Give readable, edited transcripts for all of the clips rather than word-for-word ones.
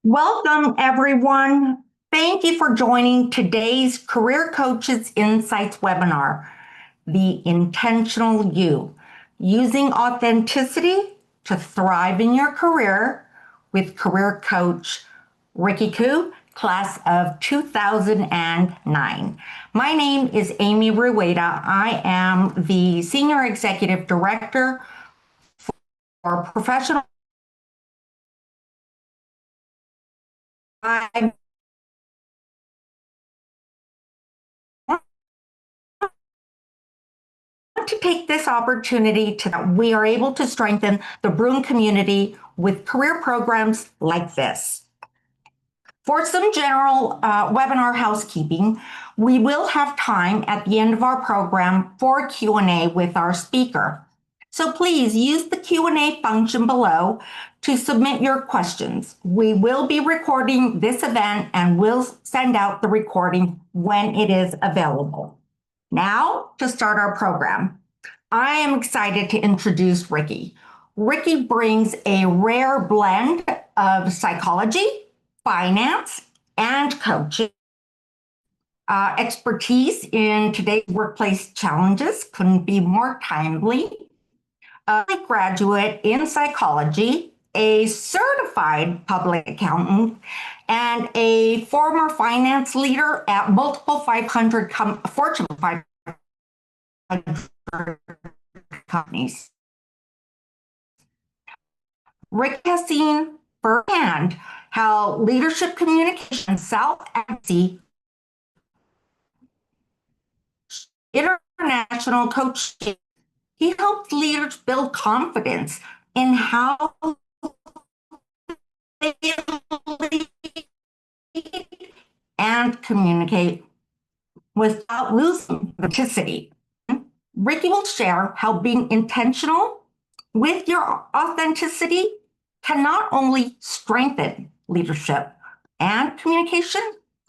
Welcome, everyone. Thank you for joining today's Career Coaches Insights webinar, The Intentional You, Using Authenticity to Thrive in Your Career with Career Coach Ricky Koo, class of 2009. My name is Amy Rueda. I am the Senior Executive Director for Professional. I want to take this opportunity to we are able to strengthen the Broome community with career programs like this. For some general webinar housekeeping, we will have time at the end of our program for Q&A with our speaker. So please use the Q&A function below to submit your questions. We will be recording this event and we'll send out the recording when it is available. Now, to start our program, I am excited to introduce Ricky. Ricky brings a rare blend of psychology, finance, and coaching. Expertise in today's workplace challenges couldn't be more timely. A graduate in psychology, a certified public accountant, and a former finance leader at multiple Fortune 500 companies. Rick has seen firsthand how leadership communication, self-advocacy, international coaching, he helps leaders build confidence in how they lead and communicate without losing authenticity. Ricky will share how being intentional with your authenticity can not only strengthen leadership and communication,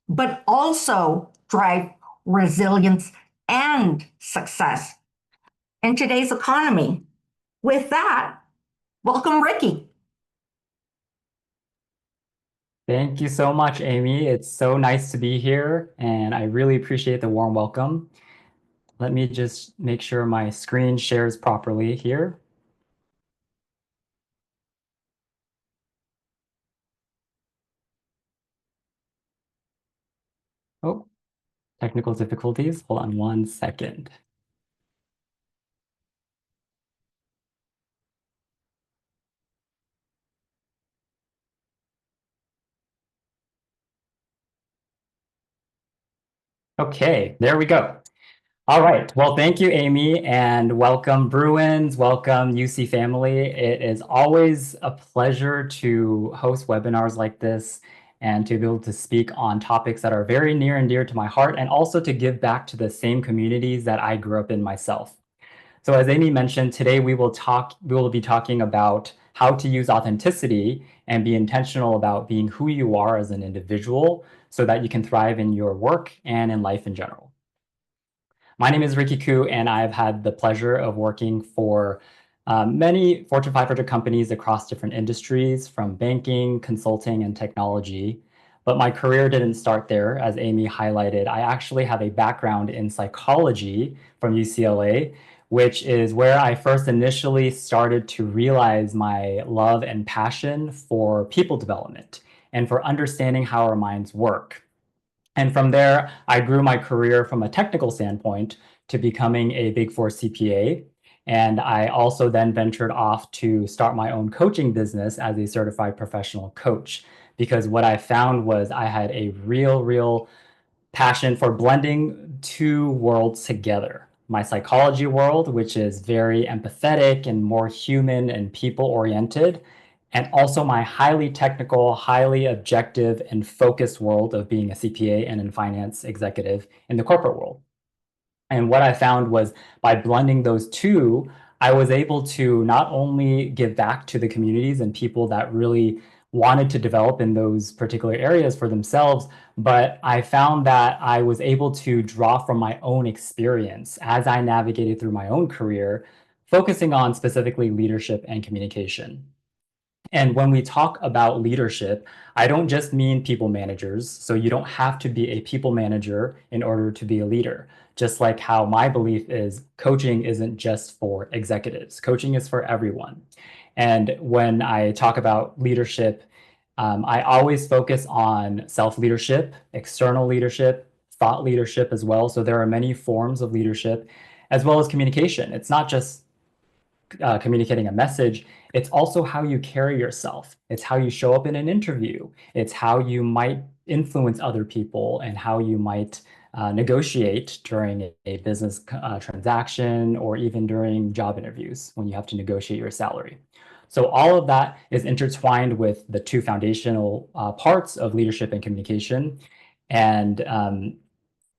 but also drive resilience and success in today's economy. With that, welcome, Ricky. Thank you so much, Amy. It's so nice to be here, and I really appreciate the warm welcome. Let me just make sure my screen shares properly here. Oh, technical difficulties. Hold on 1 second. Okay, there we go. All right. Well, thank you, Amy, and welcome, Bruins. Welcome, UC family. It is always a pleasure to host webinars like this and to be able to speak on topics that are very near and dear to my heart, and also to give back to the same communities that I grew up in myself. So as Amy mentioned, today we will be talking about how to use authenticity and be intentional about being who you are as an individual so that you can thrive in your work and in life in general. My name is Ricky Koo, and I've had the pleasure of working for many Fortune 500 companies across different industries, from banking, consulting, and technology. But my career didn't start there. As Amy highlighted, I actually have a background in psychology from UCLA, which is where I first initially started to realize my love and passion for people development and for understanding how our minds work. And from there, I grew my career from a technical standpoint to becoming a Big Four CPA. And I also then ventured off to start my own coaching business as a certified professional coach, because what I found was I had a real passion for blending two worlds together. My psychology world, which is very empathetic and more human and people-oriented, and also my highly technical, highly objective and focused world of being a CPA and a finance executive in the corporate world. And what I found was by blending those two, I was able to not only give back to the communities and people that really wanted to develop in those particular areas for themselves, but I found that I was able to draw from my own experience as I navigated through my own career, focusing on specifically leadership and communication. And when we talk about leadership, I don't just mean people managers. So you don't have to be a people manager in order to be a leader. Just like how my belief is coaching isn't just for executives, coaching is for everyone. And when I talk about leadership, I always focus on self-leadership, external leadership, thought leadership as well. So there are many forms of leadership, as well as communication. It's not just communicating a message, it's also how you carry yourself. It's how you show up in an interview. It's how you might influence other people and how you might negotiate during a business transaction or even during job interviews when you have to negotiate your salary. So all of that is intertwined with the two foundational parts of leadership and communication. And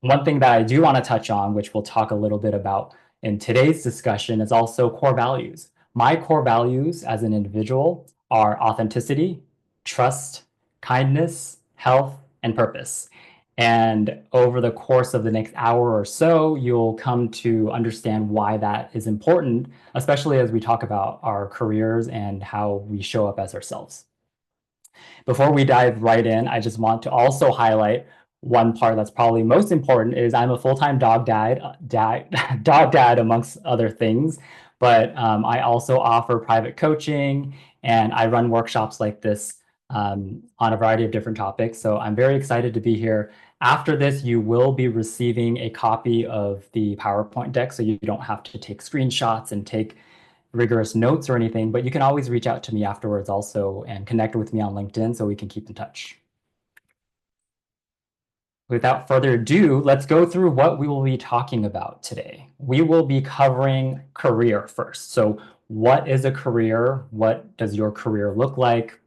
one thing that I do want to touch on, which we'll talk a little bit about in today's discussion, is also core values. My core values as an individual are authenticity, trust, kindness, health, and purpose. And over the course of the next hour or so, you'll come to understand why that is important, especially as we talk about our careers and how we show up as ourselves. Before we dive right in, I just want to also highlight one part that's probably most important is I'm a full-time dog dad amongst other things, but I also offer private coaching and I run workshops like this on a variety of different topics. So I'm very excited to be here. After this, you will be receiving a copy of the PowerPoint deck, so you don't have to take screenshots and take rigorous notes or anything, but you can always reach out to me afterwards also and connect with me on LinkedIn so we can keep in touch. Without further ado, let's go through what we will be talking about today. We will be covering career first. So what is a career? What does your career look like?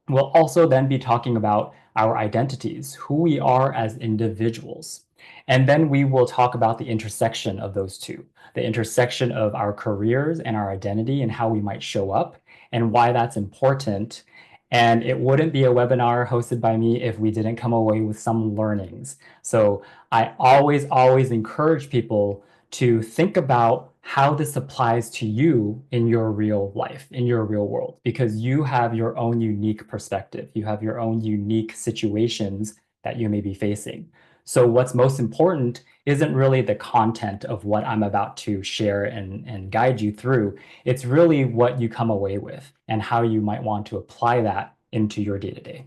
We'll also then be talking about our identities, who we are as individuals. And then we will talk about the intersection of those two, the intersection of our careers and our identity and how we might show up and why that's important. And it wouldn't be a webinar hosted by me if we didn't come away with some learnings. So I always encourage people to think about how this applies to you in your real life, in your real world, because you have your own unique perspective. You have your own unique situations that you may be facing. So what's most important isn't really the content of what I'm about to share and guide you through. It's really what you come away with and how you might want to apply that into your day-to-day.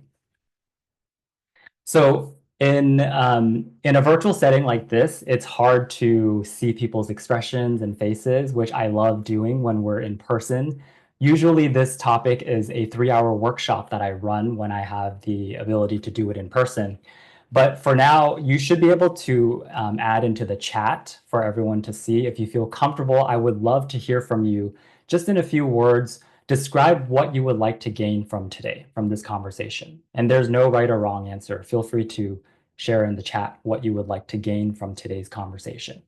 So in a virtual setting like this, it's hard to see people's expressions and faces, which I love doing when we're in person. Usually this topic is a 3-hour workshop that I run when I have the ability to do it in person. But for now, you should be able to add into the chat for everyone to see. If you feel comfortable, I would love to hear from you just in a few words. Describe what you would like to gain from today, from this conversation. And there's no right or wrong answer. Feel free to share in the chat what you would like to gain from today's conversation.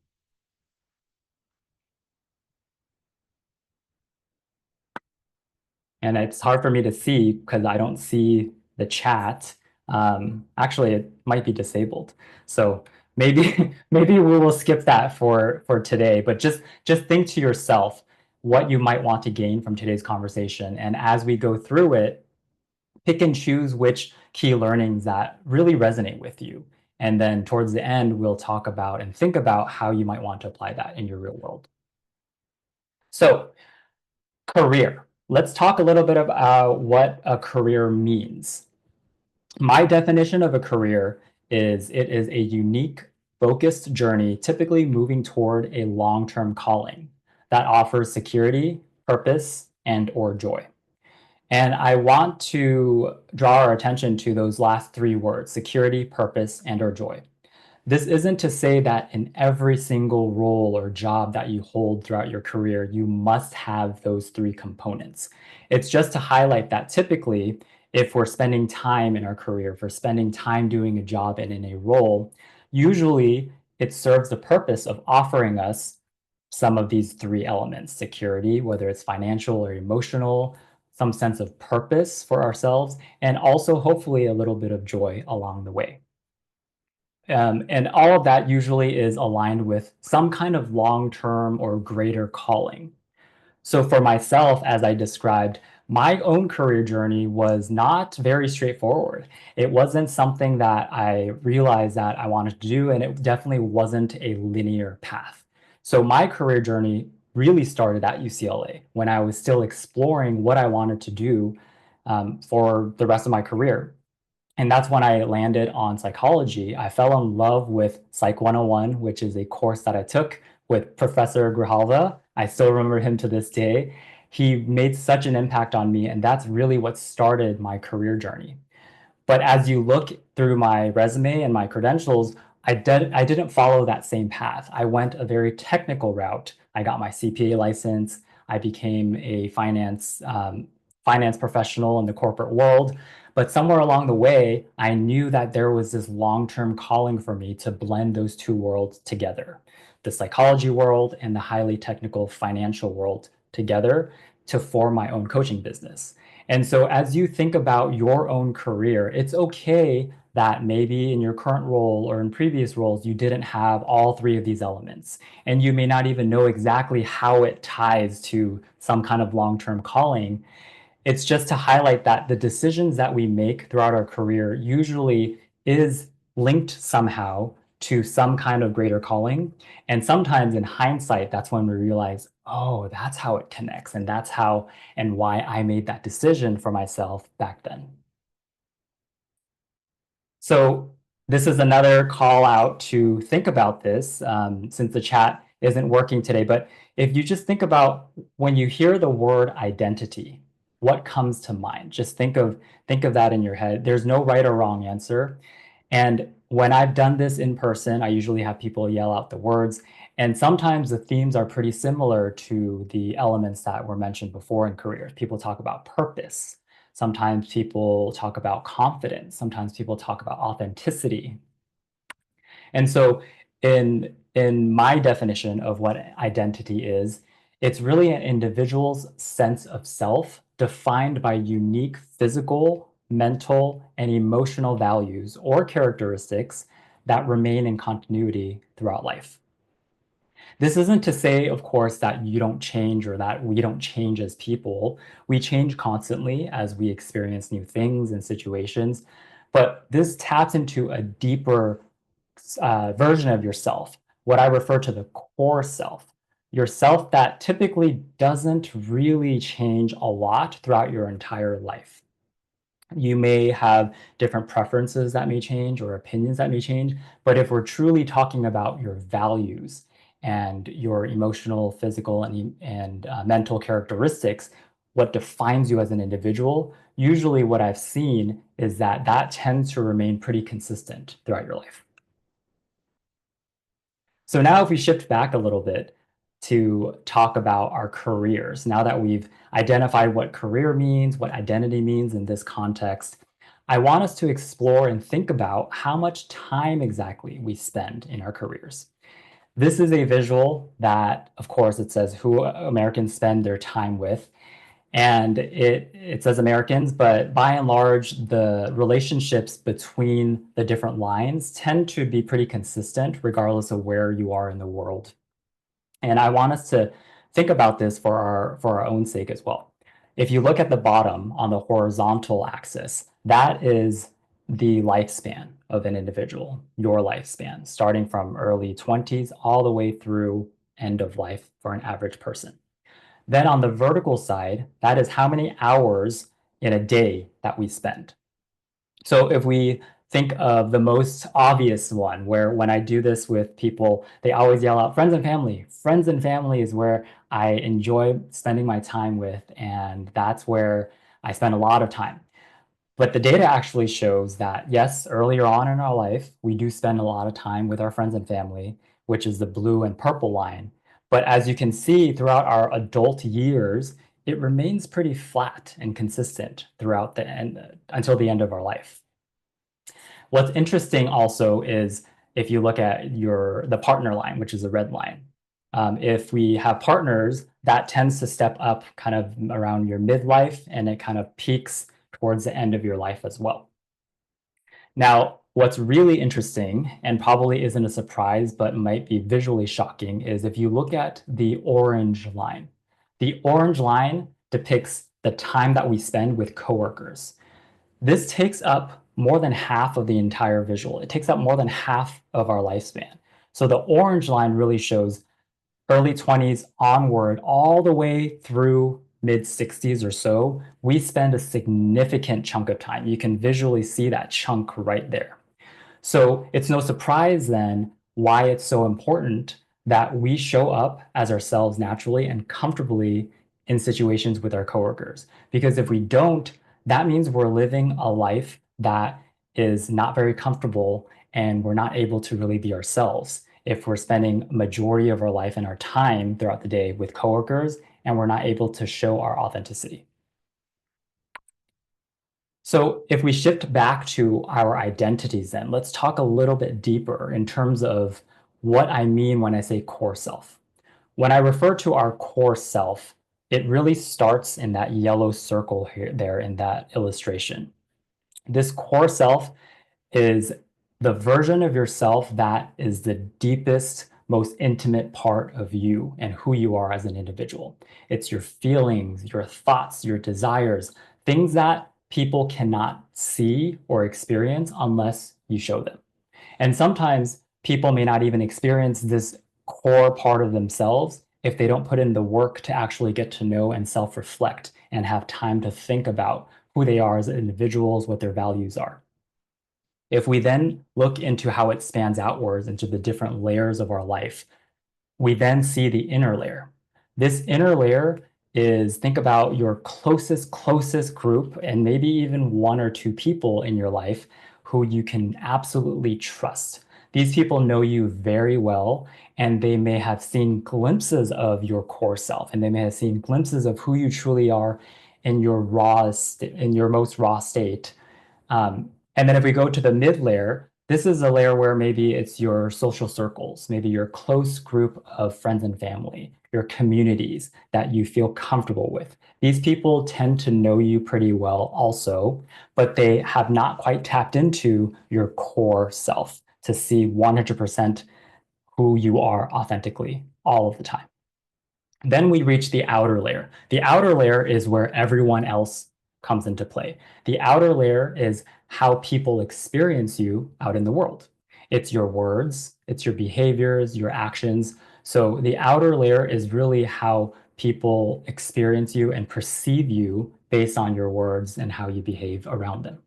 And it's hard for me to see because I don't see the chat. Actually, it might be disabled. So maybe maybe we will skip that for today, but just think to yourself what you might want to gain from today's conversation. And as we go through it, pick and choose which key learnings that really resonate with you. And then towards the end, we'll talk about and think about how you might want to apply that in your real world. So career. Let's talk a little bit about what a career means. My definition of a career is it is a unique, focused journey, typically moving toward a long-term calling that offers security, purpose, and or joy. And I want to draw our attention to those last 3 words, security, purpose, and or joy. This isn't to say that in every single role or job that you hold throughout your career, you must have those 3 components. It's just to highlight that typically, if we're spending time in our career, if we're spending time doing a job and in a role, usually it serves the purpose of offering us some of these 3 elements, security, whether it's financial or emotional, some sense of purpose for ourselves, and also hopefully a little bit of joy along the way. And all of that usually is aligned with some kind of long-term or greater calling. So for myself, as I described, my own career journey was not very straightforward. It wasn't something that I realized that I wanted to do, and it definitely wasn't a linear path. So my career journey really started at UCLA when I was still exploring what I wanted to do for the rest of my career. And that's when I landed on psychology. I fell in love with Psych 101, which is a course that I took with Professor Grijalva. I still remember him to this day. He made such an impact on me, and that's really what started my career journey. But as you look through my resume and my credentials, I didn't follow that same path. I went a very technical route. I got my CPA license. I became a finance professional in the corporate world. But somewhere along the way, I knew that there was this long-term calling for me to blend those two worlds together, the psychology world and the highly technical financial world together to form my own coaching business. And so as you think about your own career, it's okay that maybe in your current role or in previous roles, you didn't have all three of these elements. And you may not even know exactly how it ties to some kind of long-term calling. It's just to highlight that the decisions that we make throughout our career usually is linked somehow to some kind of greater calling. And sometimes in hindsight, that's when we realize, oh, that's how it connects. And that's how and why I made that decision for myself back then. So this is another call out to think about this since the chat isn't working today. But if you just think about when you hear the word identity, what comes to mind? Just think of that in your head. There's no right or wrong answer. And when I've done this in person, I usually have people yell out the words. And sometimes the themes are pretty similar to the elements that were mentioned before in careers. People talk about purpose. Sometimes people talk about confidence. Sometimes people talk about authenticity. And so in my definition of what identity is, it's really an individual's sense of self defined by unique physical, mental, and emotional values or characteristics that remain in continuity throughout life. This isn't to say, of course, that you don't change or that we don't change as people. We change constantly as we experience new things and situations, but this taps into a deeper version of yourself, what I refer to the core self, yourself that typically doesn't really change a lot throughout your entire life. You may have different preferences that may change or opinions that may change, but if we're truly talking about your values and your emotional, physical, and mental characteristics, what defines you as an individual, usually what I've seen is that that tends to remain pretty consistent throughout your life. So now if we shift back a little bit to talk about our careers, now that we've identified what career means, what identity means in this context, I want us to explore and think about how much time exactly we spend in our careers. This is a visual that, of course, it says who Americans spend their time with. And it says Americans, but by and large, the relationships between the different lines tend to be pretty consistent regardless of where you are in the world. And I want us to think about this for our own sake as well. If you look at the bottom on the horizontal axis, that is the lifespan of an individual, your lifespan, starting from early 20s all the way through end of life for an average person. Then on the vertical side, that is how many hours in a day that we spend. So if we think of the most obvious one, where when I do this with people, they always yell out friends and family. Friends and family is where I enjoy spending my time with, and that's where I spend a lot of time. But the data actually shows that, yes, earlier on in our life, we do spend a lot of time with our friends and family, which is the blue and purple line. But as you can see throughout our adult years, it remains pretty flat and consistent throughout the end until the end of our life. What's interesting also is if you look at the partner line, which is a red line. If we have partners, that tends to step up kind of around your midlife, and it kind of peaks towards the end of your life as well. Now, what's really interesting, and probably isn't a surprise, but might be visually shocking, is if you look at the orange line. The orange line depicts the time that we spend with coworkers. This takes up more than half of the entire visual. It takes up more than half of our lifespan. So the orange line really shows early 20s onward, all the way through mid 60s or so, we spend a significant chunk of time. You can visually see that chunk right there. So it's no surprise then why it's so important that we show up as ourselves naturally and comfortably in situations with our coworkers. Because if we don't, that means we're living a life that is not very comfortable and we're not able to really be ourselves if we're spending a majority of our life and our time throughout the day with coworkers and we're not able to show our authenticity. So if we shift back to our identities, then let's talk a little bit deeper in terms of what I mean when I say core self. When I refer to our core self, it really starts in that yellow circle here, there in that illustration. This core self is the version of yourself that is the deepest, most intimate part of you and who you are as an individual. It's your feelings, your thoughts, your desires, things that people cannot see or experience unless you show them. And sometimes people may not even experience this core part of themselves if they don't put in the work to actually get to know and self-reflect and have time to think about who they are as individuals, what their values are. If we then look into how it spans outwards into the different layers of our life, we then see the inner layer. This inner layer is, think about your closest group and maybe even one or two people in your life who you can absolutely trust. These people know you very well, and they may have seen glimpses of your core self, and they may have seen glimpses of who you truly are in your most raw state. And then if we go to the mid layer, this is a layer where maybe it's your social circles, maybe your close group of friends and family, your communities that you feel comfortable with. These people tend to know you pretty well also, but they have not quite tapped into your core self to see 100% who you are authentically all of the time. Then we reach the outer layer. The outer layer is where everyone else comes into play. The outer layer is how people experience you out in the world. It's your words, it's your behaviors, your actions. So the outer layer is really how people experience you and perceive you based on your words and how you behave around them.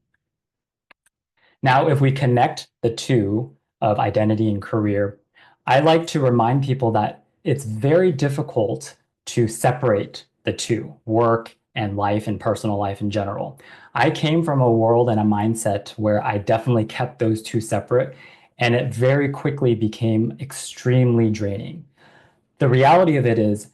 Now, if we connect the two of identity and career, I like to remind people that it's very difficult to separate the two, work and life and personal life in general. I came from a world and a mindset where I definitely kept those two separate, and it very quickly became extremely draining. The reality of it is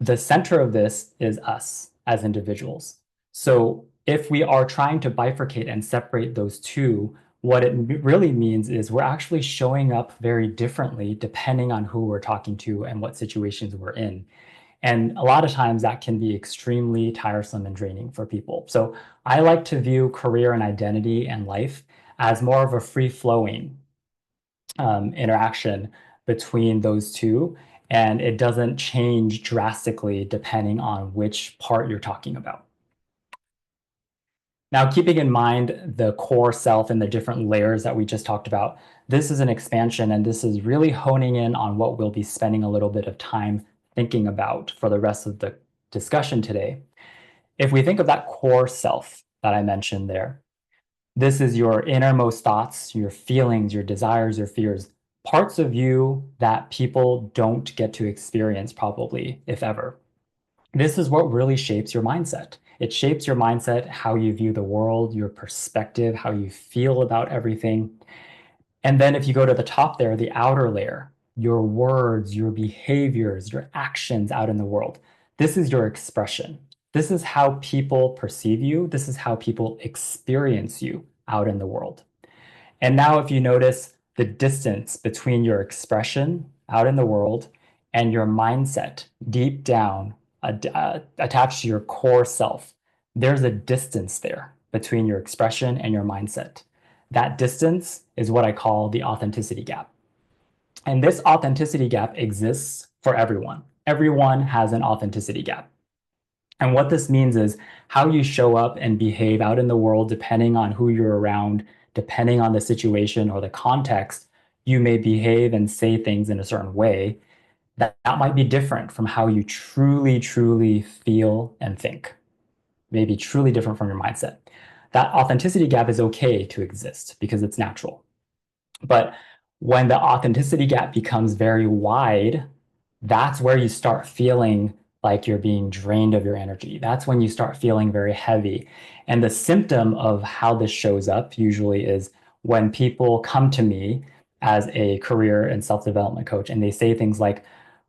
the center of this is us as individuals. So if we are trying to bifurcate and separate those two, what it really means is we're actually showing up very differently depending on who we're talking to and what situations we're in. And a lot of times that can be extremely tiresome and draining for people. So I like to view career and identity and life as more of a free-flowing interaction between those two, and it doesn't change drastically depending on which part you're talking about. Now, keeping in mind the core self and the different layers that we just talked about, this is an expansion, and this is really honing in on what we'll be spending a little bit of time thinking about for the rest of the discussion today. If we think of that core self that I mentioned there, this is your innermost thoughts, your feelings, your desires, your fears, parts of you that people don't get to experience probably, if ever. This is what really shapes your mindset. It shapes your mindset, how you view the world, your perspective, how you feel about everything. And then if you go to the top there, the outer layer, your words, your behaviors, your actions out in the world, this is your expression. This is how people perceive you. This is how people experience you out in the world. And now if you notice the distance between your expression out in the world and your mindset deep down attached to your core self, there's a distance there between your expression and your mindset. That distance is what I call the authenticity gap. And this authenticity gap exists for everyone. Everyone has an authenticity gap. And what this means is how you show up and behave out in the world, depending on who you're around, depending on the situation or the context, you may behave and say things in a certain way that might be different from how you truly, truly feel and think, maybe truly different from your mindset. That authenticity gap is okay to exist because it's natural. But when the authenticity gap becomes very wide, that's where you start feeling like you're being drained of your energy. That's when you start feeling very heavy. And the symptom of how this shows up usually is when people come to me as a career and self-development coach and they say things like,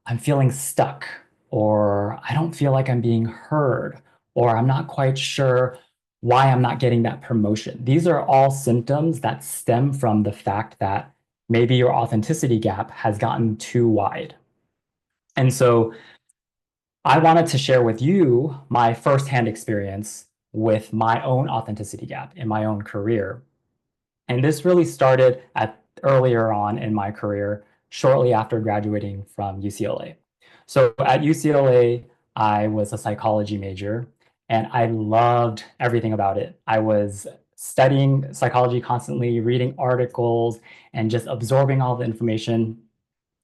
I'm feeling stuck, or I don't feel like I'm being heard, or I'm not quite sure why I'm not getting that promotion. These are all symptoms that stem from the fact that maybe your authenticity gap has gotten too wide. And so I wanted to share with you my firsthand experience with my own authenticity gap in my own career. And this really started earlier on in my career, shortly after graduating from UCLA. So at UCLA, I was a psychology major and I loved everything about it. I was studying psychology constantly, reading articles, and just absorbing all the information.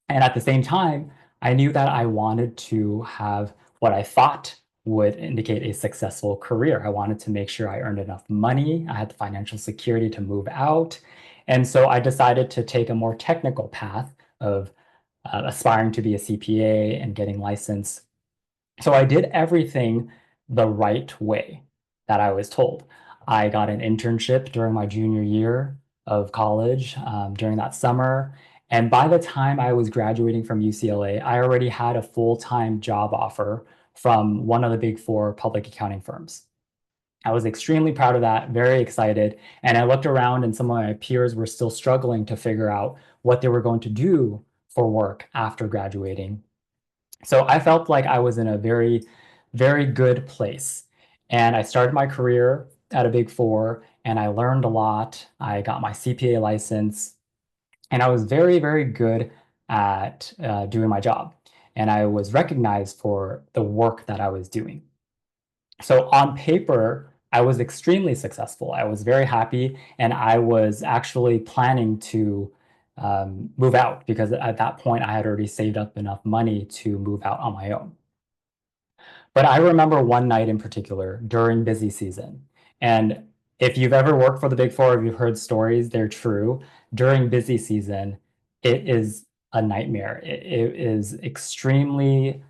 And at the same time, I knew that I wanted to have what I thought would indicate a successful career. I wanted to make sure I earned enough money, I had the financial security to move out. And so I decided to take a more technical path of aspiring to be a CPA and getting licensed. So I did everything the right way that I was told. I got an internship during my junior year of college during that summer. And by the time I was graduating from UCLA, I already had a full-time job offer from one of the big four public accounting firms. I was extremely proud of that, very excited. And I looked around and some of my peers were still struggling to figure out what they were going to do for work after graduating. So I felt like I was in a very, very good place. And I started my career at a big four and I learned a lot. I got my CPA license and I was very, very good at doing my job. And I was recognized for the work that I was doing. So on paper, I was extremely successful. I was very happy, and I was actually planning to move out because at that point I had already saved up enough money to move out on my own. But I remember one night in particular during busy season. And if you've ever worked for the Big Four, if you've heard stories, they're true. During busy season, it is a nightmare. It is extremely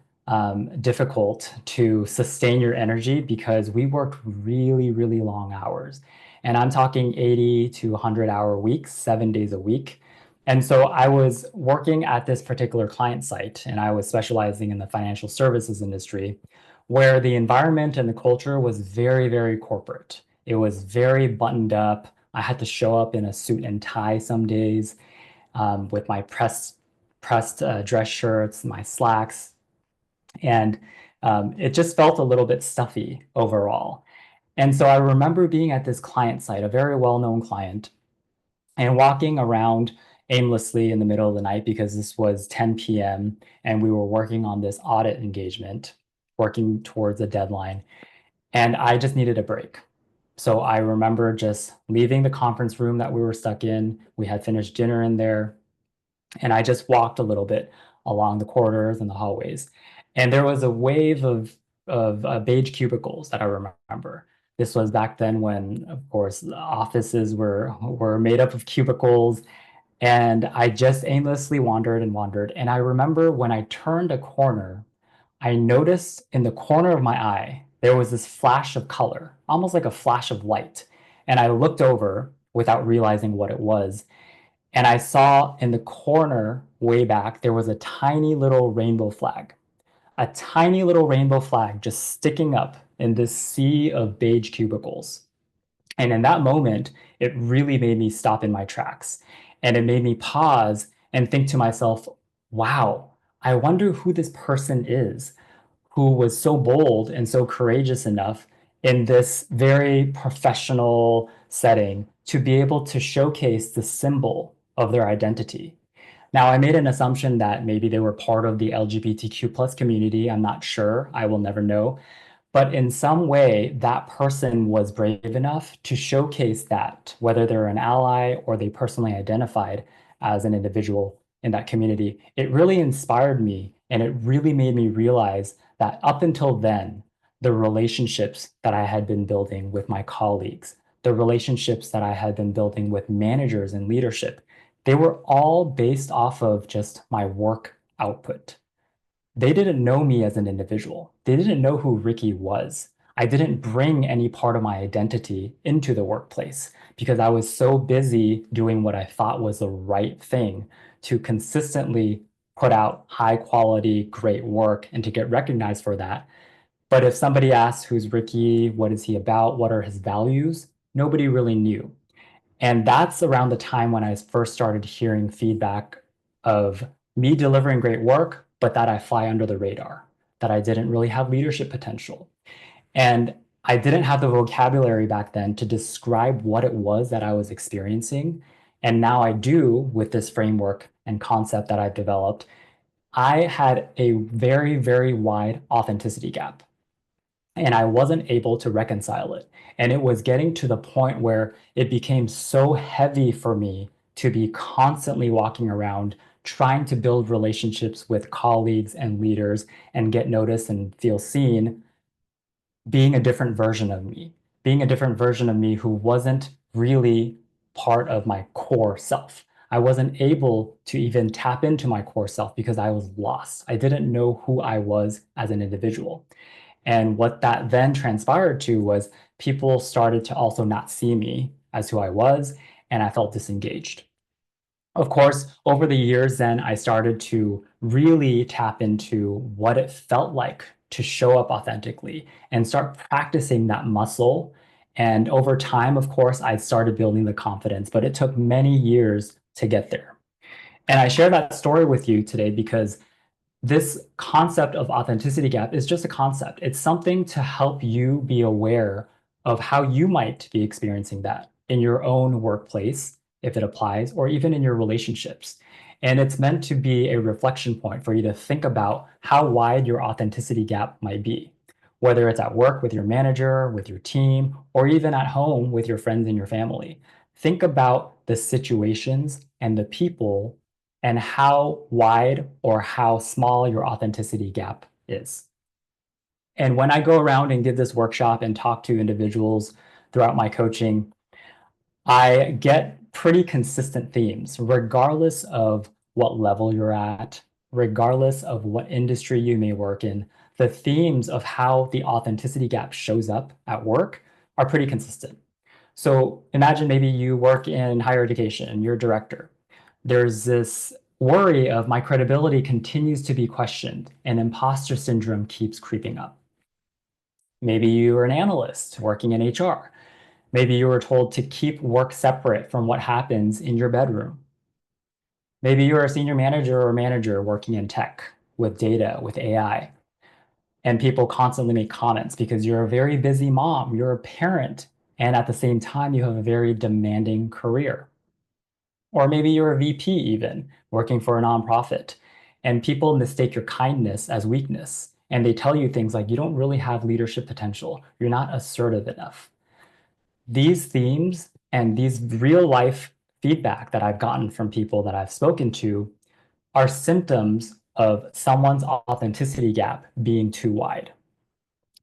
difficult to sustain your energy because we worked really, really long hours. And I'm talking 80 to 100-hour weeks, 7 days a week. And so I was working at this particular client site, and I was specializing in the financial services industry where the environment and the culture was very, very corporate. It was very buttoned up. I had to show up in a suit and tie some days with my pressed dress shirts, my slacks, and it just felt a little bit stuffy overall. And so I remember being at this client site, a very well-known client, and walking around aimlessly in the middle of the night because this was 10 p.m. and we were working on this audit engagement, working towards a deadline, and I just needed a break. So I remember just leaving the conference room that we were stuck in. We had finished dinner in there, and I just walked a little bit along the corridors and the hallways. And there was a wave of beige cubicles that I remember. This was back then when, of course, the offices were made up of cubicles, and I just aimlessly wandered and wandered. And I remember when I turned a corner, I noticed in the corner of my eye, there was this flash of color, almost like a flash of light. And I looked over without realizing what it was. And I saw in the corner way back, there was a tiny little rainbow flag, a tiny little rainbow flag just sticking up in this sea of beige cubicles. And in that moment, it really made me stop in my tracks. And it made me pause and think to myself, wow, I wonder who this person is who was so bold and so courageous enough in this very professional setting to be able to showcase the symbol of their identity. Now, I made an assumption that maybe they were part of the LGBTQ plus community. I'm not sure. I will never know. But in some way, that person was brave enough to showcase that, whether they're an ally or they personally identified as an individual in that community, it really inspired me and it really made me realize that up until then, the relationships that I had been building with my colleagues, the relationships that I had been building with managers and leadership, they were all based off of just my work output. They didn't know me as an individual. They didn't know who Ricky was. I didn't bring any part of my identity into the workplace because I was so busy doing what I thought was the right thing to consistently put out high quality, great work and to get recognized for that. But if somebody asks, who's Ricky? What is he about? What are his values? Nobody really knew. And that's around the time when I first started hearing feedback of me delivering great work, but that I fly under the radar, that I didn't really have leadership potential. And I didn't have the vocabulary back then to describe what it was that I was experiencing. And now I do with this framework and concept that I've developed. I had a very, very wide authenticity gap and I wasn't able to reconcile it. And it was getting to the point where it became so heavy for me to be constantly walking around trying to build relationships with colleagues and leaders and get noticed and feel seen, being a different version of me, being a different version of me who wasn't really part of my core self. I wasn't able to even tap into my core self because I was lost. I didn't know who I was as an individual. And what that then transpired to was people started to also not see me as who I was, and I felt disengaged. Of course, over the years, then I started to really tap into what it felt like to show up authentically and start practicing that muscle. And over time, of course, I started building the confidence, but it took many years to get there. And I share that story with you today because this concept of authenticity gap is just a concept. It's something to help you be aware of how you might be experiencing that in your own workplace, if it applies, or even in your relationships. And it's meant to be a reflection point for you to think about how wide your authenticity gap might be, whether it's at work with your manager, with your team, or even at home with your friends and your family. Think about the situations and the people and how wide or how small your authenticity gap is. And when I go around and give this workshop and talk to individuals throughout my coaching, I get pretty consistent themes, regardless of what level you're at, regardless of what industry you may work in. The themes of how the authenticity gap shows up at work are pretty consistent. So imagine maybe you work in higher education and you're a director. There's this worry of my credibility continues to be questioned and imposter syndrome keeps creeping up. Maybe you're an analyst working in HR. Maybe you were told to keep work separate from what happens in your bedroom. Maybe you're a senior manager or manager working in tech with data, with AI, and people constantly make comments because you're a very busy mom, you're a parent, and at the same time, you have a very demanding career. Or maybe you're a VP even, working for a nonprofit, and people mistake your kindness as weakness. And they tell you things like, you don't really have leadership potential, you're not assertive enough. These themes and these real life feedback that I've gotten from people that I've spoken to are symptoms of someone's authenticity gap being too wide.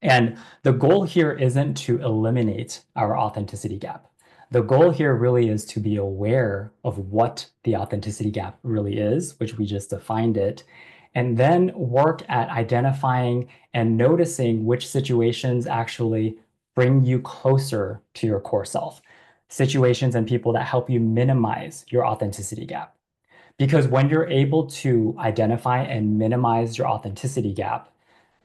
And the goal here isn't to eliminate our authenticity gap. The goal here really is to be aware of what the authenticity gap really is, which we just defined it, and then work at identifying and noticing which situations actually bring you closer to your core self, situations and people that help you minimize your authenticity gap. Because when you're able to identify and minimize your authenticity gap,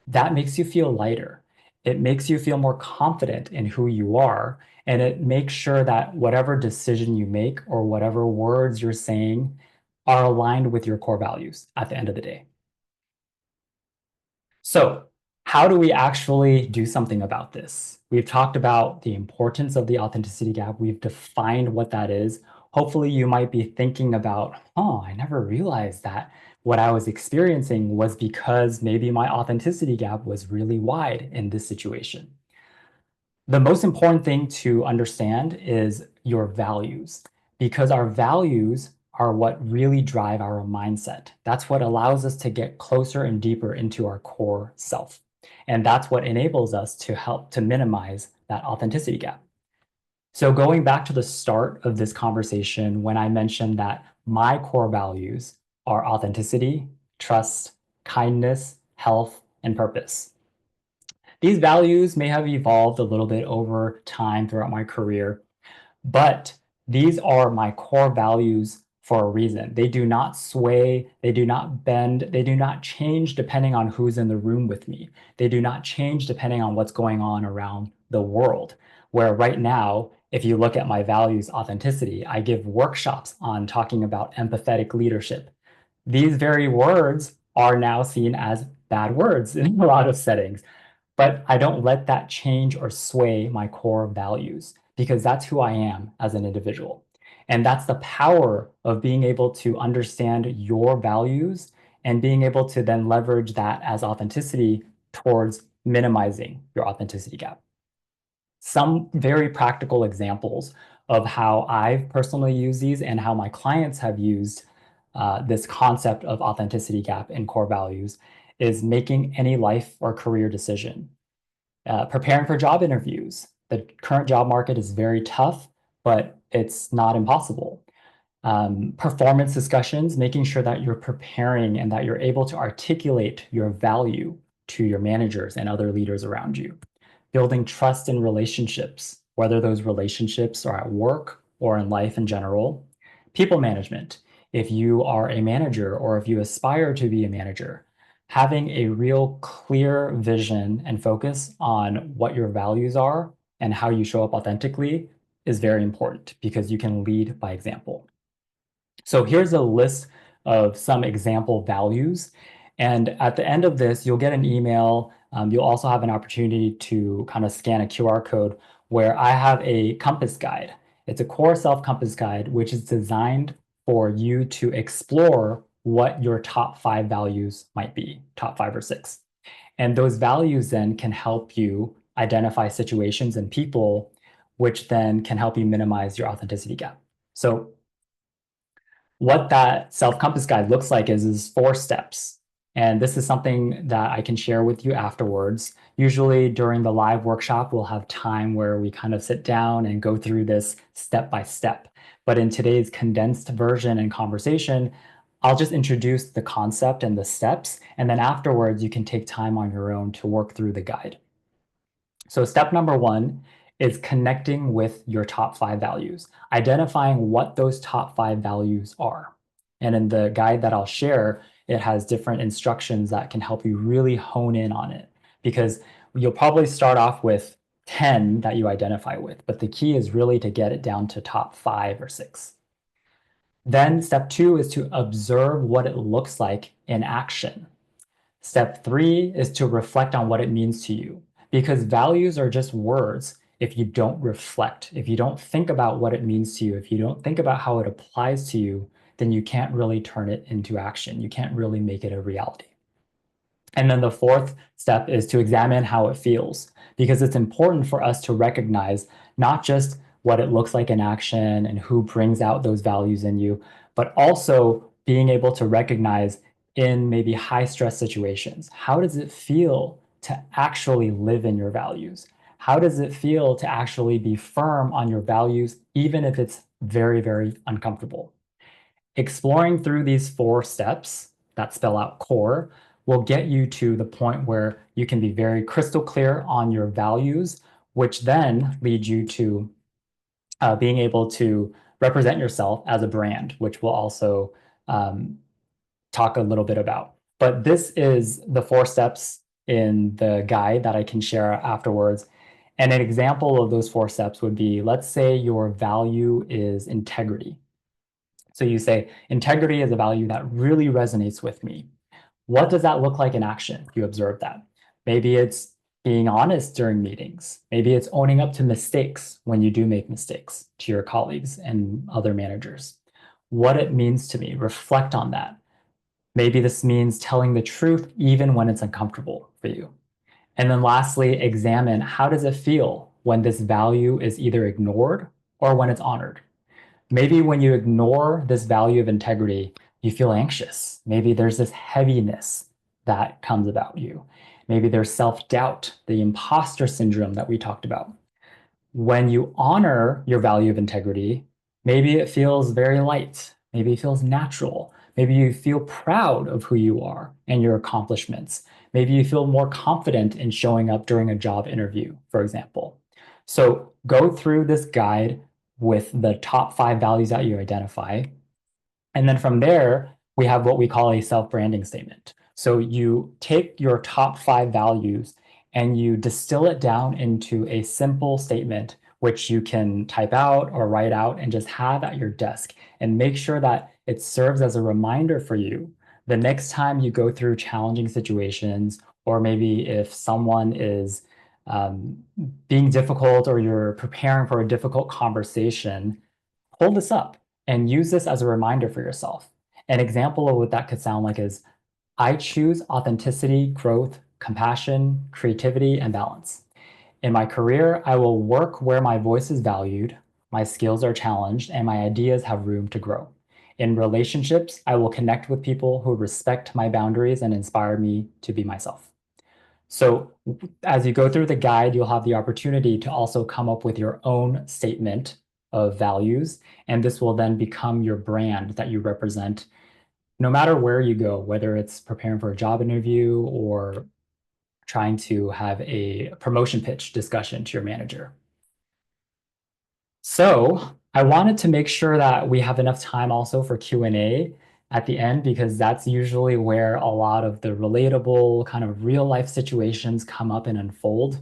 that makes you feel lighter. It makes you feel more confident in who you are. And it makes sure that whatever decision you make or whatever words you're saying are aligned with your core values at the end of the day. So, how do we actually do something about this? We've talked about the importance of the authenticity gap. We've defined what that is. Hopefully, you might be thinking about, oh, I never realized that what I was experiencing was because maybe my authenticity gap was really wide in this situation. The most important thing to understand is your values, because our values are what really drive our mindset. That's what allows us to get closer and deeper into our core self. And that's what enables us to help to minimize that authenticity gap. So going back to the start of this conversation, when I mentioned that my core values are authenticity, trust, kindness, health, and purpose. These values may have evolved a little bit over time throughout my career, but these are my core values for a reason. They do not sway, they do not bend, they do not change depending on who's in the room with me. They do not change depending on what's going on around the world. Where right now, if you look at my values, authenticity, I give workshops on talking about empathetic leadership. These very words are now seen as bad words in a lot of settings. But I don't let that change or sway my core values because that's who I am as an individual. And that's the power of being able to understand your values and being able to then leverage that as authenticity towards minimizing your authenticity gap. Some very practical examples of how I've personally used these and how my clients have used this concept of authenticity gap in core values is making any life or career decision. Preparing for job interviews. The current job market is very tough, but it's not impossible. Performance discussions, making sure that you're preparing and that you're able to articulate your value to your managers and other leaders around you. Building trust in relationships, whether those relationships are at work or in life in general. People management, if you are a manager or if you aspire to be a manager, having a real clear vision and focus on what your values are and how you show up authentically is very important because you can lead by example. So here's a list of some example values. And at the end of this, you'll get an email. You'll also have an opportunity to kind of scan a QR code where I have a compass guide. It's a core self compass guide, which is designed for you to explore what your top 5 values might be, top 5 or 6. And those values then can help you identify situations and people, which then can help you minimize your authenticity gap. So what that self-compass guide looks like is 4 steps. And this is something that I can share with you afterwards. Usually during the live workshop, we'll have time where we kind of sit down and go through this step by step. But in today's condensed version and conversation, I'll just introduce the concept and the steps, and then afterwards you can take time on your own to work through the guide. So step number 1 is connecting with your top 5 values, identifying what those top 5 values are. And in the guide that I'll share, it has different instructions that can help you really hone in on it, because you'll probably start off with 10 that you identify with, but the key is really to get it down to top 5 or 6. Then step 2 is to observe what it looks like in action. Step 3 is to reflect on what it means to you, because values are just words if you don't reflect, if you don't think about what it means to you, if you don't think about how it applies to you, then you can't really turn it into action. You can't really make it a reality. And then the 4th step is to examine how it feels, because it's important for us to recognize not just what it looks like in action and who brings out those values in you, but also being able to recognize in maybe high stress situations, how does it feel to actually live in your values? How does it feel to actually be firm on your values, even if it's very, very uncomfortable? Exploring through these 4 steps that spell out core will get you to the point where you can be very crystal clear on your values, which then lead you to being able to represent yourself as a brand, which we'll also talk a little bit about. But this is the 4 steps in the guide that I can share afterwards. And an example of those 4 steps would be, let's say your value is integrity. So you say, integrity is a value that really resonates with me. What does that look like in action? You observe that. Maybe it's being honest during meetings. Maybe it's owning up to mistakes when you do make mistakes to your colleagues and other managers. What it means to me, reflect on that. Maybe this means telling the truth even when it's uncomfortable for you. And then lastly, examine how does it feel when this value is either ignored or when it's honored. Maybe when you ignore this value of integrity, you feel anxious. Maybe there's this heaviness that comes about you. Maybe there's self-doubt, the imposter syndrome that we talked about. When you honor your value of integrity, maybe it feels very light. Maybe it feels natural. Maybe you feel proud of who you are and your accomplishments. Maybe you feel more confident in showing up during a job interview, for example. So go through this guide with the top 5 values that you identify. And then from there, we have what we call a self-branding statement. So you take your top 5 values and you distill it down into a simple statement, which you can type out or write out and just have at your desk, and make sure that it serves as a reminder for you the next time you go through challenging situations, or maybe if someone is being difficult or you're preparing for a difficult conversation, hold this up and use this as a reminder for yourself. An example of what that could sound like is, I choose authenticity, growth, compassion, creativity, and balance. In my career, I will work where my voice is valued, my skills are challenged, and my ideas have room to grow. In relationships, I will connect with people who respect my boundaries and inspire me to be myself. So as you go through the guide, you'll have the opportunity to also come up with your own statement of values, and this will then become your brand that you represent no matter where you go, whether it's preparing for a job interview or trying to have a promotion pitch discussion to your manager. So I wanted to make sure that we have enough time also for Q&A at the end, because that's usually where a lot of the relatable kind of real life situations come up and unfold.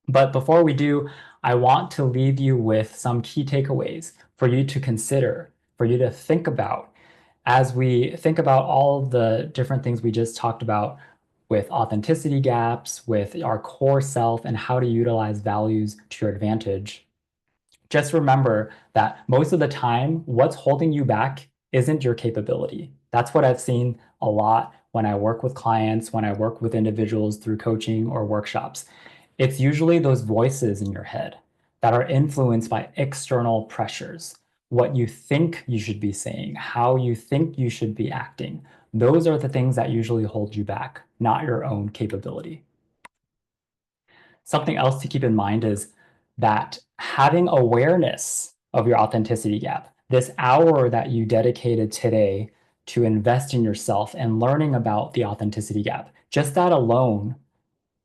But before we do, I want to leave you with some key takeaways for you to consider, for you to think about as we think about all of the different things we just talked about with authenticity gaps, with our core self, and how to utilize values to your advantage. Just remember that most of the time, what's holding you back isn't your capability. That's what I've seen a lot when I work with clients, when I work with individuals through coaching or workshops. It's usually those voices in your head that are influenced by external pressures, what you think you should be saying, how you think you should be acting. Those are the things that usually hold you back, not your own capability. Something else to keep in mind is that having awareness of your authenticity gap, this hour that you dedicated today to invest in yourself and learning about the authenticity gap, just that alone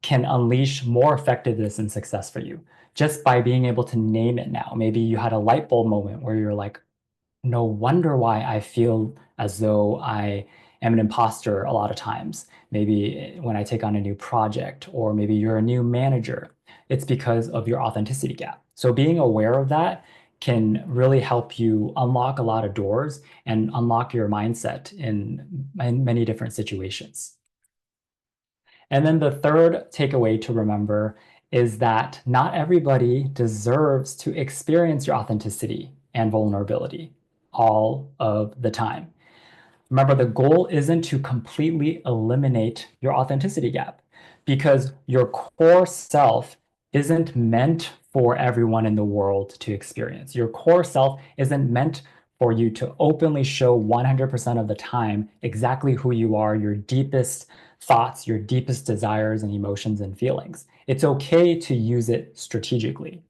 can unleash more effectiveness and success for you just by being able to name it now. Maybe you had a light bulb moment where you're like, no wonder why I feel as though I am an imposter a lot of times. Maybe when I take on a new project, or maybe you're a new manager, it's because of your authenticity gap. So being aware of that can really help you unlock a lot of doors and unlock your mindset in many different situations. And then the third takeaway to remember is that not everybody deserves to experience your authenticity and vulnerability all of the time. Remember, the goal isn't to completely eliminate your authenticity gap, because your core self isn't meant for everyone in the world to experience. Your core self isn't meant for you to openly show 100% of the time exactly who you are, your deepest thoughts, your deepest desires and emotions and feelings. It's okay to use it strategically.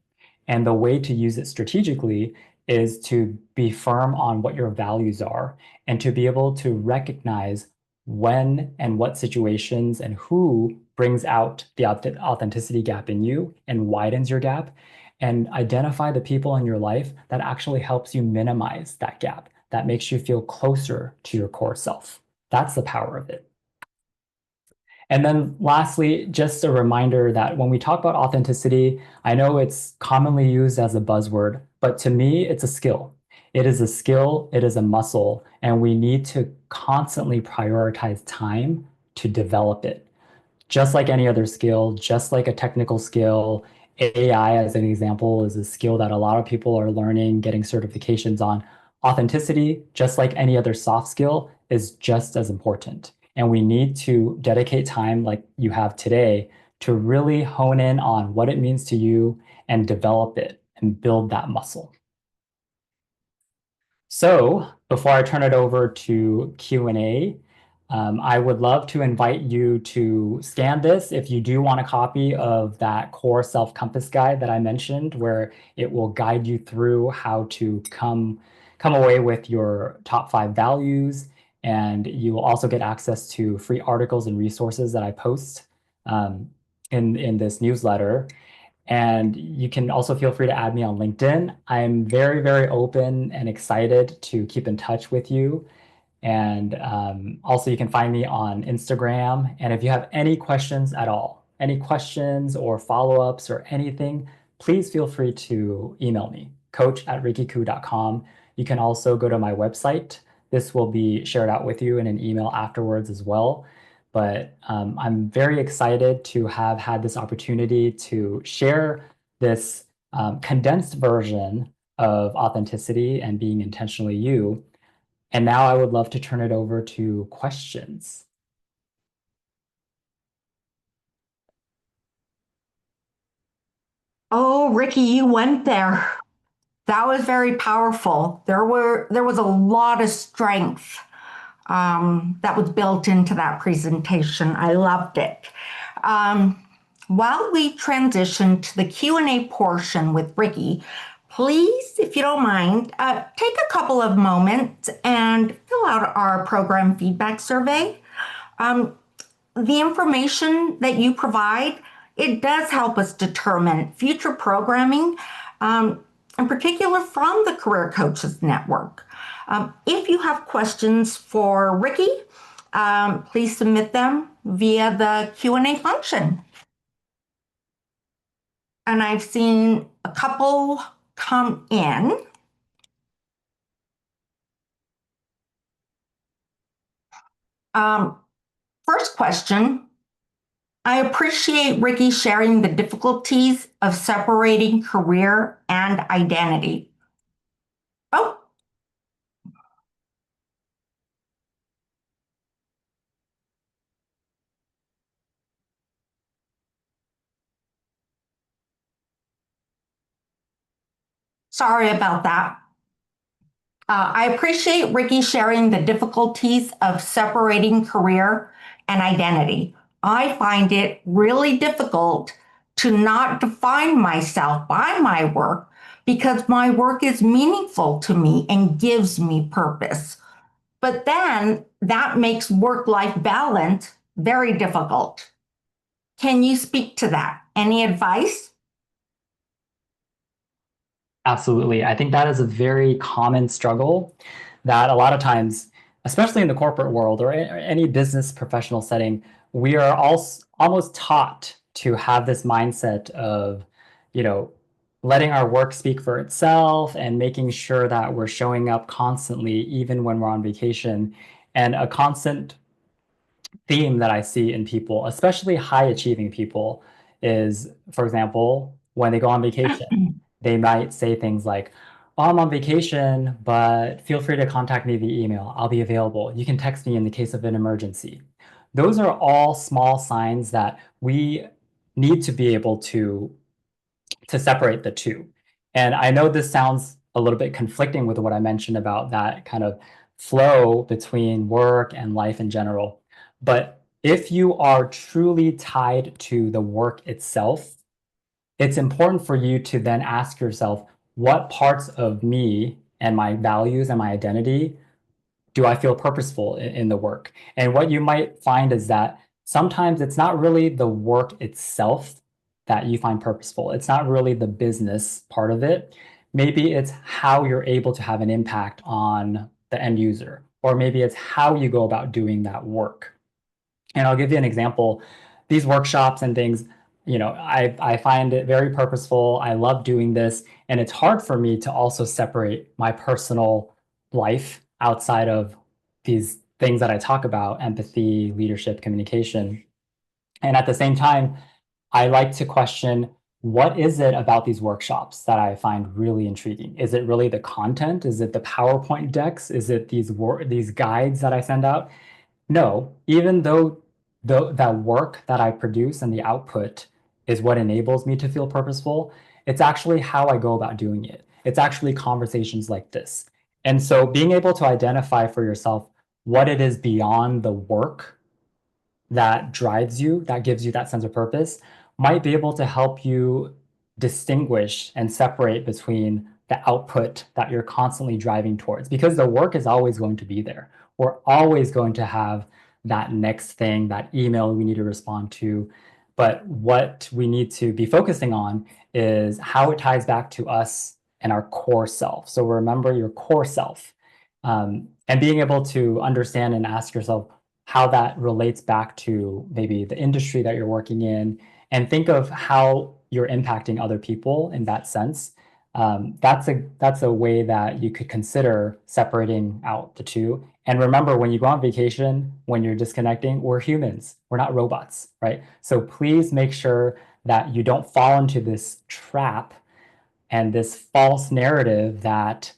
And the way to use it strategically is to be firm on what your values are, and to be able to recognize when and what situations and who brings out the authenticity gap in you and widens your gap, and identify the people in your life that actually helps you minimize that gap, that makes you feel closer to your core self. That's the power of it. And then lastly, just a reminder that when we talk about authenticity, I know it's commonly used as a buzzword, but to me, it's a skill. It is a skill, it is a muscle, and we need to constantly prioritize time to develop it. Just like any other skill, just like a technical skill, AI, as an example, is a skill that a lot of people are learning, getting certifications on. Authenticity, just like any other soft skill, is just as important. And we need to dedicate time like you have today to really hone in on what it means to you and develop it and build that muscle. So before I turn it over to Q&A, I would love to invite you to scan this if you do want a copy of that core self-compass guide that I mentioned, where it will guide you through how to come away with your top 5 values. And you will also get access to free articles and resources that I post in this newsletter. And you can also feel free to add me on LinkedIn. I'm very, very open and excited to keep in touch with you. And also, you can find me on Instagram. And if you have any questions at all, any questions or follow-ups or anything, please feel free to email me, coach@rickykoo.com. You can also go to my website. This will be shared out with you in an email afterwards as well. But I'm very excited to have had this opportunity to share this condensed version of authenticity and being intentionally you. And now I would love to turn it over to questions. Oh, Ricky, you went there. That was very powerful. There was a lot of strength that was built into that presentation. I loved it. While we transition to the Q&A portion with Ricky, please, if you don't mind, take a couple of moments and fill out our program feedback survey. The information that you provide, it does help us determine future programming, in particular from the Career Coaches Network. If you have questions for Ricky, please submit them via the Q&A function. And I've seen a couple come in. First question, I appreciate Ricky sharing the difficulties of separating career and identity. Oh, sorry about that. I appreciate Ricky sharing the difficulties of separating career and identity. I find it really difficult to not define myself by my work because my work is meaningful to me and gives me purpose. But then that makes work-life balance very difficult. Can you speak to that? Any advice? Absolutely. I think that is a very common struggle that a lot of times, especially in the corporate world or any business professional setting, we are all almost taught to have this mindset of, letting our work speak for itself and making sure that we're showing up constantly, even when we're on vacation. And a constant theme that I see in people, especially high achieving people, is, for example, when they go on vacation, they might say things like, "Oh, I'm on vacation, but feel free to contact me via email. I'll be available. You can text me in the case of an emergency." Those are all small signs that we need to be able to separate the two. And I know this sounds a little bit conflicting with what I mentioned about that kind of flow between work and life in general. But if you are truly tied to the work itself, it's important for you to then ask yourself, what parts of me and my values and my identity do I feel purposeful in the work? And what you might find is that sometimes it's not really the work itself that you find purposeful. It's not really the business part of it. Maybe it's how you're able to have an impact on the end user, or maybe it's how you go about doing that work. And I'll give you an example. These workshops and things, I find it very purposeful. I love doing this. And it's hard for me to also separate my personal life outside of these things that I talk about: empathy, leadership, communication. And at the same time, I like to question, what is it about these workshops that I find really intriguing? Is it really the content? Is it the PowerPoint decks? Is it these guides that I send out? No, even though that work that I produce and the output is what enables me to feel purposeful, it's actually how I go about doing it. It's actually conversations like this. And so being able to identify for yourself what it is beyond the work that drives you, that gives you that sense of purpose, might be able to help you distinguish and separate between the output that you're constantly driving towards, because the work is always going to be there. We're always going to have that next thing, that email we need to respond to. But what we need to be focusing on is how it ties back to us and our core self. So remember your core self, and being able to understand and ask yourself, how that relates back to maybe the industry that you're working in, and think of how you're impacting other people in that sense. That's a way that you could consider separating out the two. And remember, when you go on vacation, when you're disconnecting, we're humans, we're not robots, right? So please make sure that you don't fall into this trap and this false narrative that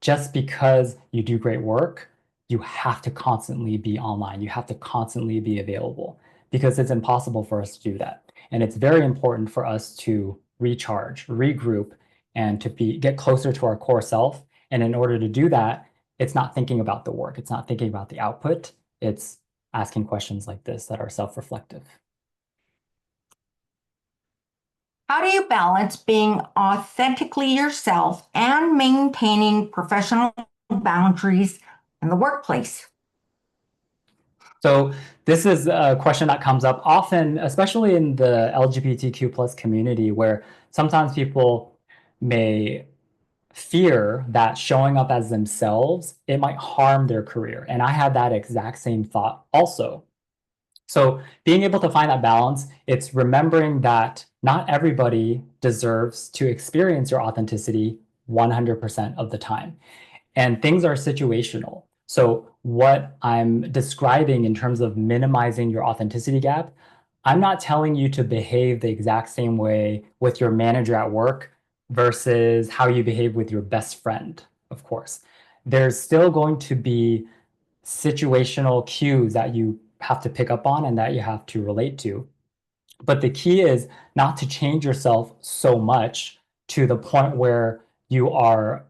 just because you do great work, you have to constantly be online. You have to constantly be available, because it's impossible for us to do that. And it's very important for us to recharge, regroup, and to get closer to our core self. And in order to do that, it's not thinking about the work. It's not thinking about the output. It's asking questions like this that are self-reflective. How do you balance being authentically yourself and maintaining professional boundaries in the workplace? So this is a question that comes up often, especially in the LGBTQ plus community, where sometimes people may fear that showing up as themselves, it might harm their career. And I had that exact same thought also. So being able to find that balance, it's remembering that not everybody deserves to experience your authenticity 100% of the time. And things are situational. So what I'm describing in terms of minimizing your authenticity gap, I'm not telling you to behave the exact same way with your manager at work versus how you behave with your best friend, of course. There's still going to be situational cues that you have to pick up on and that you have to relate to. But the key is not to change yourself so much to the point where you are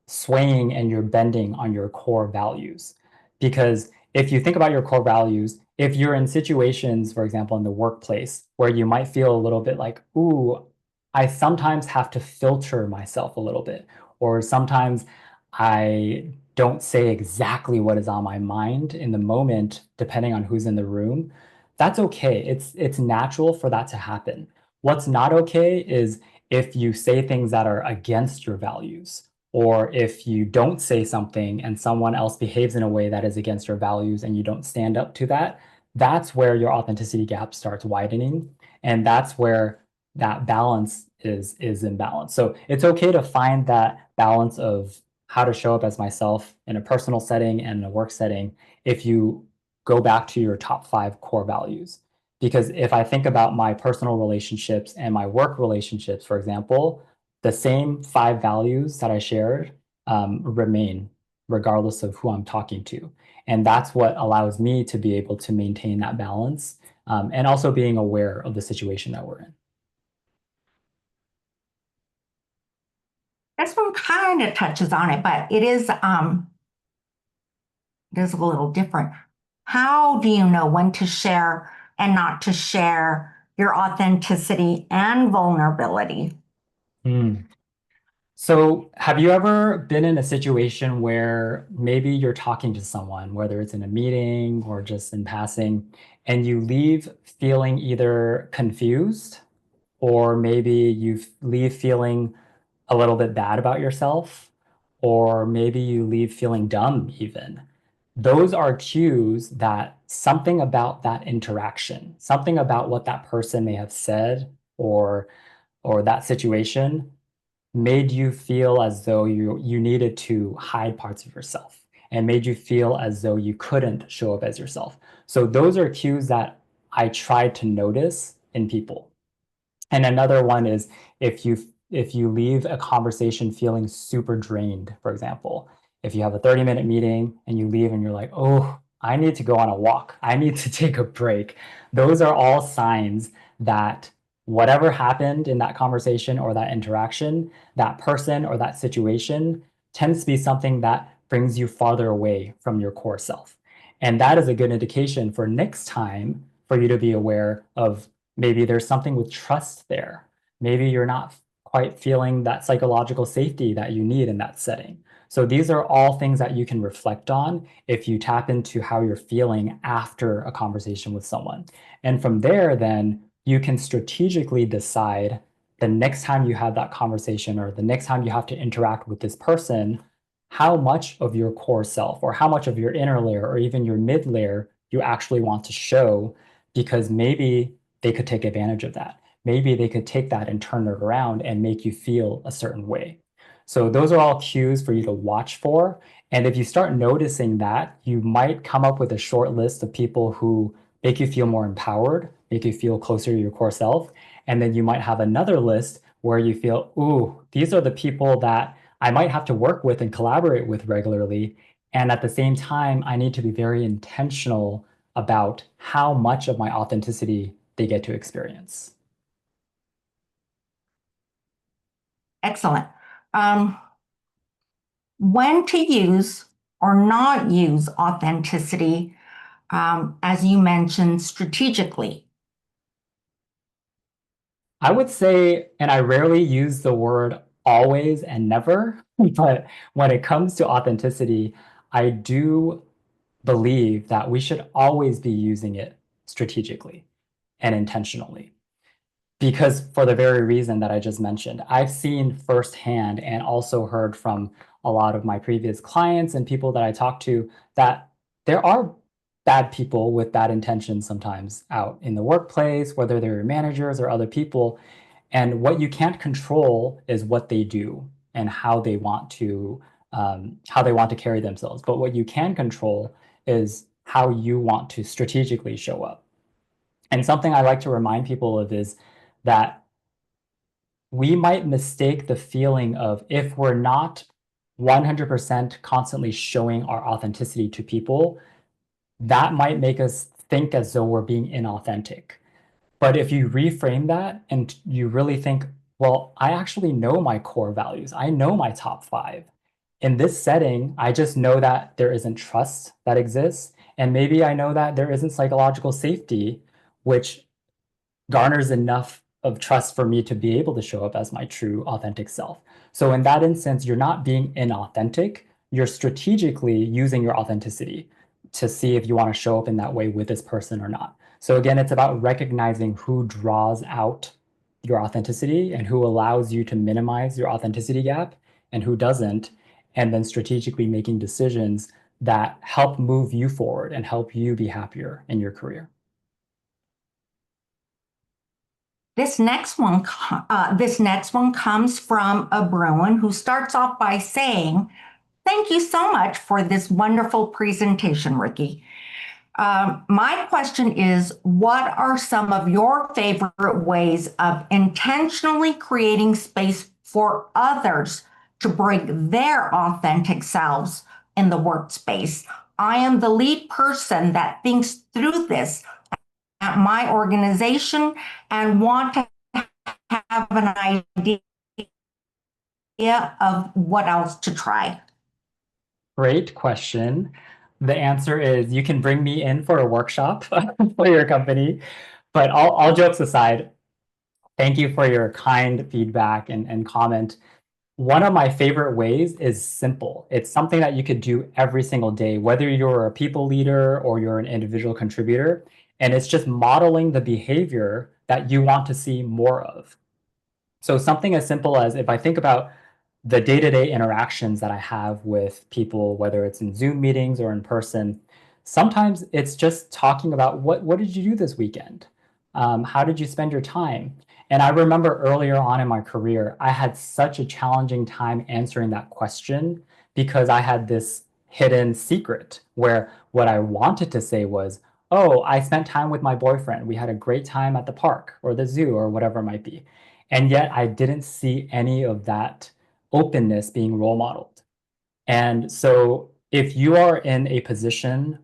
swaying and you're bending on your core values. Because if you think about your core values, if you're in situations, for example, in the workplace, where you might feel a little bit like, ooh, I sometimes have to filter myself a little bit, or sometimes I don't say exactly what is on my mind in the moment, depending on who's in the room. That's okay. It's natural for that to happen. What's not okay is if you say things that are against your values, or if you don't say something and someone else behaves in a way that is against your values and you don't stand up to that. That's where your authenticity gap starts widening. And that's where that balance is imbalanced. So it's okay to find that balance of how to show up as myself in a personal setting and a work setting if you go back to your top 5 core values. Because if I think about my personal relationships and my work relationships, for example, the same 5 values that I shared remain regardless of who I'm talking to. And that's what allows me to be able to maintain that balance, and also being aware of the situation that we're in. This one kind of touches on it, but it is a little different. How do you know when to share and not to share your authenticity and vulnerability? So have you ever been in a situation where maybe you're talking to someone, whether it's in a meeting or just in passing, and you leave feeling either confused, or maybe you leave feeling a little bit bad about yourself, or maybe you leave feeling dumb even? Those are cues that something about that interaction, something about what that person may have said, or that situation made you feel as though you needed to hide parts of yourself, and made you feel as though you couldn't show up as yourself. So those are cues that I try to notice in people. And another one is if you leave a conversation feeling super drained, for example, if you have a 30-minute meeting and you leave and you're like, oh, I need to go on a walk, I need to take a break. Those are all signs that whatever happened in that conversation or that interaction, that person or that situation tends to be something that brings you farther away from your core self. And that is a good indication for next time for you to be aware of maybe there's something with trust there. Maybe you're not quite feeling that psychological safety that you need in that setting. So these are all things that you can reflect on if you tap into how you're feeling after a conversation with someone. And from there, then you can strategically decide the next time you have that conversation or the next time you have to interact with this person, how much of your core self or how much of your inner layer or even your mid layer you actually want to show, because maybe they could take advantage of that. Maybe they could take that and turn it around and make you feel a certain way. So those are all cues for you to watch for. And if you start noticing that, you might come up with a short list of people who make you feel more empowered, make you feel closer to your core self. And then you might have another list where you feel, ooh, these are the people that I might have to work with and collaborate with regularly. And at the same time, I need to be very intentional about how much of my authenticity they get to experience. Excellent. When to use or not use authenticity, as you mentioned, strategically. I would say, and I rarely use the word always and never, but when it comes to authenticity, I do believe that we should always be using it strategically and intentionally. Because for the very reason that I just mentioned, I've seen firsthand and also heard from a lot of my previous clients and people that I talk to that there are bad people with bad intentions sometimes out in the workplace, whether they're your managers or other people. And what you can't control is what they do and how they want to carry themselves. But what you can control is how you want to strategically show up. And something I like to remind people of is that we might mistake the feeling of if we're not 100% constantly showing our authenticity to people, that might make us think as though we're being inauthentic. But if you reframe that and you really think, well, I actually know my core values, I know my top five. In this setting, I just know that there isn't trust that exists. And maybe I know that there isn't psychological safety, which garners enough of trust for me to be able to show up as my true authentic self. So in that instance, you're not being inauthentic, you're strategically using your authenticity to see if you want to show up in that way with this person or not. So again, it's about recognizing who draws out your authenticity and who allows you to minimize your authenticity gap and who doesn't, and then strategically making decisions that help move you forward and help you be happier in your career. This next one comes from a Bruin who starts off by saying, "Thank you so much for this wonderful presentation, Ricky. My question is, what are some of your favorite ways of intentionally creating space for others to bring their authentic selves in the workspace? I am the lead person that thinks through this at my organization and want to have an idea of what else to try." Great question. The answer is you can bring me in for a workshop for your company. But all jokes aside, thank you for your kind feedback and comment. One of my favorite ways is simple. It's something that you could do every single day, whether you're a people leader or you're an individual contributor. And it's just modeling the behavior that you want to see more of. So something as simple as if I think about the day-to-day interactions that I have with people, whether it's in Zoom meetings or in person, sometimes it's just talking about what did you do this weekend? How did you spend your time? And I remember earlier on in my career, I had such a challenging time answering that question because I had this hidden secret where what I wanted to say was, oh, I spent time with my boyfriend. We had a great time at the park or the zoo or whatever it might be. And yet I didn't see any of that openness being role modeled. And so if you are in a position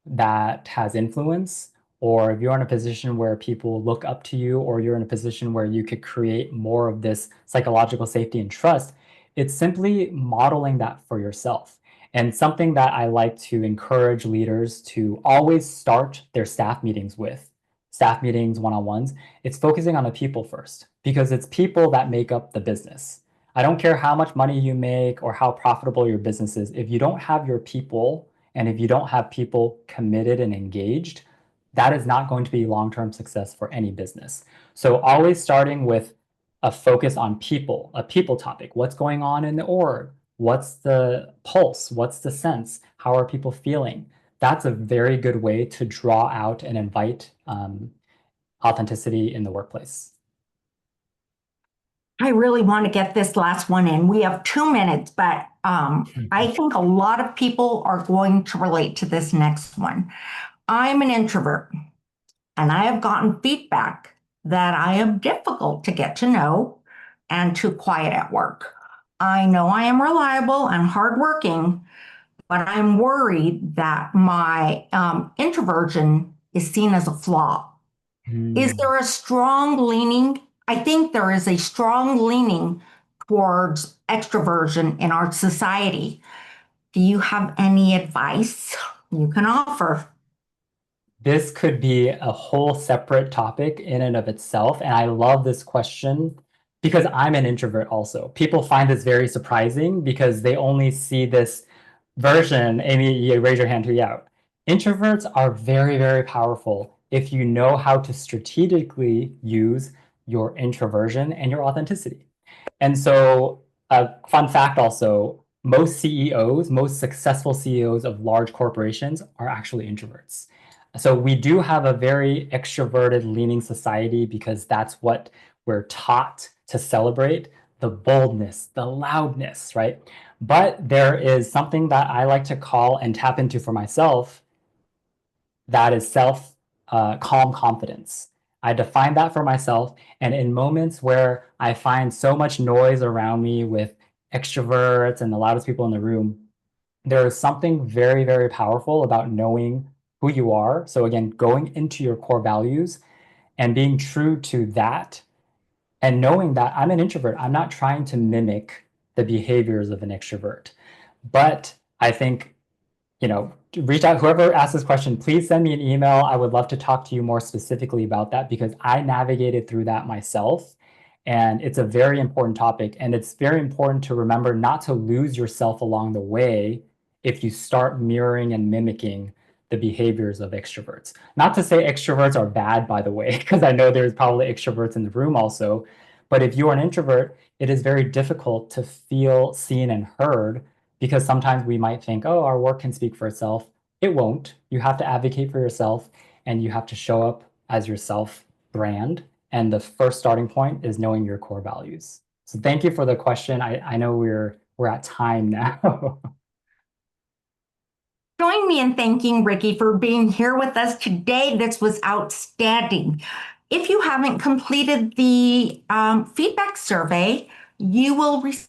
that has influence, or if you're in a position where people look up to you, or you're in a position where you could create more of this psychological safety and trust, it's simply modeling that for yourself. And something that I like to encourage leaders to always start their staff meetings with, staff meetings, one-on-ones, it's focusing on the people first, because it's people that make up the business. I don't care how much money you make or how profitable your business is. If you don't have your people, and if you don't have people committed and engaged, that is not going to be long-term success for any business. So always starting with a focus on people, a people topic. What's going on in the org? What's the pulse? What's the sense? How are people feeling? That's a very good way to draw out and invite authenticity in the workplace. I really want to get this last one in. We have 2 minutes, but I think a lot of people are going to relate to this next one. I'm an introvert, and I have gotten feedback that I am difficult to get to know and too quiet at work. I know I am reliable and hardworking, but I'm worried that my introversion is seen as a flaw. Is there a strong leaning? I think there is a strong leaning towards extroversion in our society. Do you have any advice you can offer? This could be a whole separate topic in and of itself. And I love this question because I'm an introvert also. People find this very surprising because they only see this version. Amy, you raise your hand to yeah. Introverts are very, very powerful if you know how to strategically use your introversion and your authenticity. And so, a fun fact also, most CEOs, most successful CEOs of large corporations are actually introverts. So we do have a very extroverted leaning society because that's what we're taught to celebrate, the boldness, the loudness, right? But there is something that I like to call and tap into for myself that is self calm confidence. I define that for myself. And in moments where I find so much noise around me with extroverts and the loudest people in the room, there is something very, very powerful about knowing who you are. So, again, going into your core values and being true to that, and knowing that I'm an introvert. I'm not trying to mimic the behaviors of an extrovert. But I think, reach out, whoever asked this question, please send me an email. I would love to talk to you more specifically about that because I navigated through that myself. And it's a very important topic. And it's very important to remember not to lose yourself along the way if you start mirroring and mimicking the behaviors of extroverts. Not to say extroverts are bad, by the way, because I know there's probably extroverts in the room also. But if you are an introvert, it is very difficult to feel seen and heard because sometimes we might think, oh, our work can speak for itself. It won't. You have to advocate for yourself and you have to show up as yourself brand. And the first starting point is knowing your core values. So thank you for the question. I know we're at time now. Join me in thanking Ricky for being here with us today. This was outstanding. If you haven't completed the feedback survey, you will receive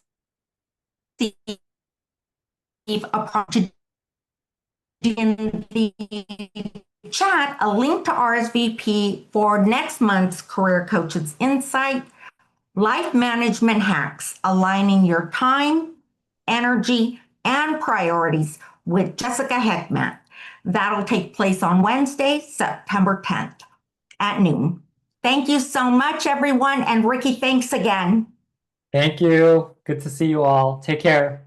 a prompt in the chat, a link to RSVP for next month's Career Coaches Insight, Life Management Hacks, Aligning Your Time, Energy, and Priorities with Jessica Heckman. That'll take place on Wednesday, September 10th at noon. Thank you so much, everyone. And Ricky, thanks again. Thank you. Good to see you all. Take care.